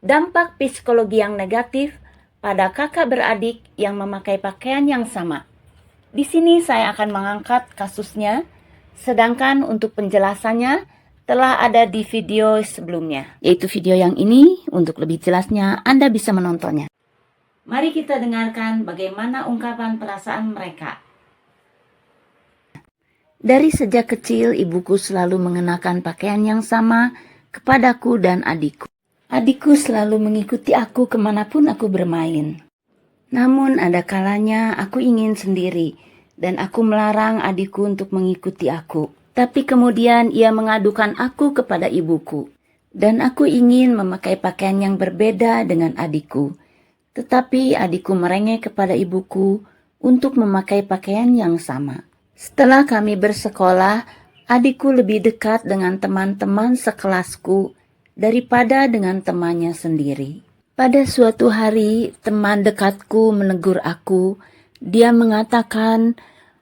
Dampak psikologi yang negatif pada kakak beradik yang memakai pakaian yang sama. Di sini saya akan mengangkat kasusnya, sedangkan untuk penjelasannya telah ada di video sebelumnya, yaitu video yang ini. Untuk lebih jelasnya, Anda bisa menontonnya. Mari kita dengarkan bagaimana ungkapan perasaan mereka. Dari sejak kecil, ibuku selalu mengenakan pakaian yang sama kepadaku dan adikku. Adikku selalu mengikuti aku kemanapun aku bermain. Namun ada kalanya aku ingin sendiri dan aku melarang adikku untuk mengikuti aku. Tapi kemudian ia mengadukan aku kepada ibuku. Dan aku ingin memakai pakaian yang berbeda dengan adikku. Tetapi adikku merengek kepada ibuku untuk memakai pakaian yang sama. Setelah kami bersekolah, adikku lebih dekat dengan teman-teman sekelasku daripada dengan temannya sendiri. Pada suatu hari, teman dekatku menegur aku. Dia mengatakan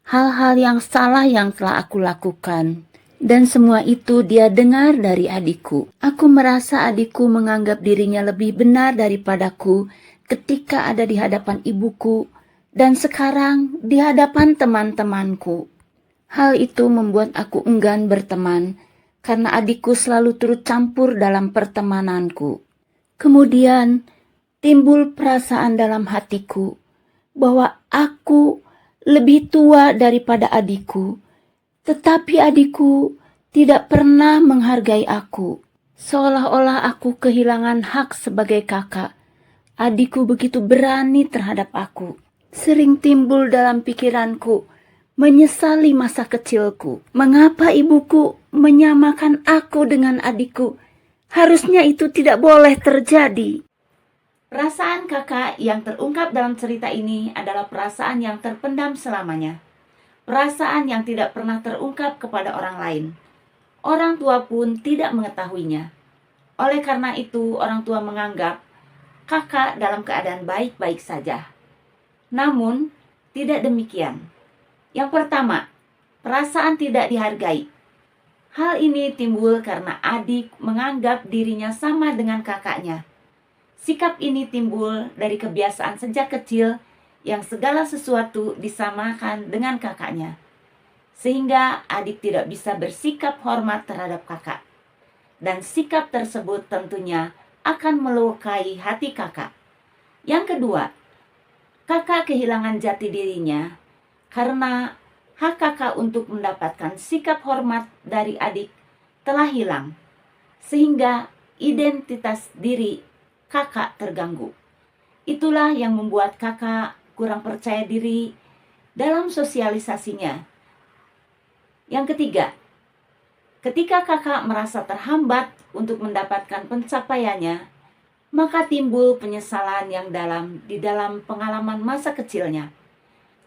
hal-hal yang salah yang telah aku lakukan. Dan semua itu dia dengar dari adikku. Aku merasa adikku menganggap dirinya lebih benar daripadaku ketika ada di hadapan ibuku dan sekarang di hadapan teman-temanku. Hal itu membuat aku enggan berteman karena adikku selalu turut campur dalam pertemananku. Kemudian timbul perasaan dalam hatiku bahwa aku lebih tua daripada adikku, tetapi adikku tidak pernah menghargai aku. Seolah-olah aku kehilangan hak sebagai kakak. Adikku begitu berani terhadap aku. Sering timbul dalam pikiranku, menyesali masa kecilku. Mengapa ibuku menyamakan aku dengan adikku? Harusnya itu tidak boleh terjadi. Perasaan kakak yang terungkap dalam cerita ini adalah perasaan yang terpendam selamanya. Perasaan yang tidak pernah terungkap kepada orang lain. Orang tua pun tidak mengetahuinya. Oleh karena itu, orang tua menganggap kakak dalam keadaan baik-baik saja. Namun, tidak demikian. Yang pertama, perasaan tidak dihargai. Hal ini timbul karena adik menganggap dirinya sama dengan kakaknya. Sikap ini timbul dari kebiasaan sejak kecil yang segala sesuatu disamakan dengan kakaknya. Sehingga adik tidak bisa bersikap hormat terhadap kakak. Dan sikap tersebut tentunya akan melukai hati kakak. Yang kedua, kakak kehilangan jati dirinya karena hak kakak untuk mendapatkan sikap hormat dari adik telah hilang, sehingga identitas diri kakak terganggu. Itulah yang membuat kakak kurang percaya diri dalam sosialisasinya. Yang ketiga, ketika kakak merasa terhambat untuk mendapatkan pencapaiannya, maka timbul penyesalan yang dalam di dalam pengalaman masa kecilnya.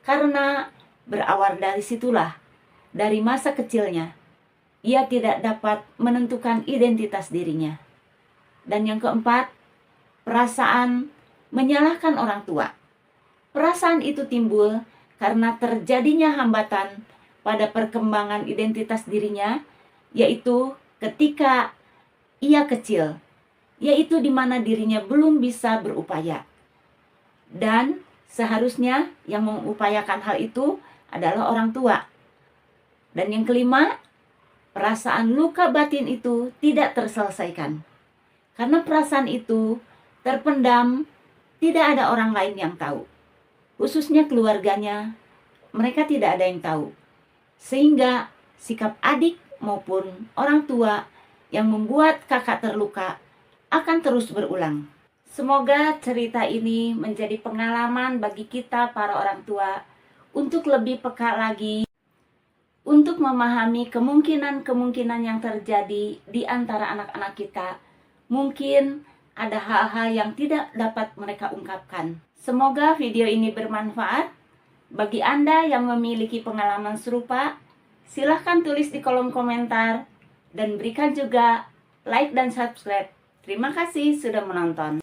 Karena berawal dari situlah, dari masa kecilnya, ia tidak dapat menentukan identitas dirinya. Dan yang keempat, perasaan menyalahkan orang tua. Perasaan itu timbul karena terjadinya hambatan pada perkembangan identitas dirinya, yaitu ketika ia kecil, yaitu di mana dirinya belum bisa berupaya. Dan seharusnya yang mengupayakan hal itu adalah orang tua. Dan yang kelima, perasaan luka batin itu tidak terselesaikan. Karena perasaan itu terpendam, tidak ada orang lain yang tahu. Khususnya keluarganya, mereka tidak ada yang tahu. Sehingga sikap adik maupun orang tua yang membuat kakak terluka akan terus berulang. Semoga cerita ini menjadi pengalaman bagi kita para orang tua untuk lebih peka lagi, untuk memahami kemungkinan-kemungkinan yang terjadi di antara anak-anak kita. Mungkin ada hal-hal yang tidak dapat mereka ungkapkan. Semoga video ini bermanfaat. Bagi Anda yang memiliki pengalaman serupa, silahkan tulis di kolom komentar dan berikan juga like dan subscribe. Terima kasih sudah menonton.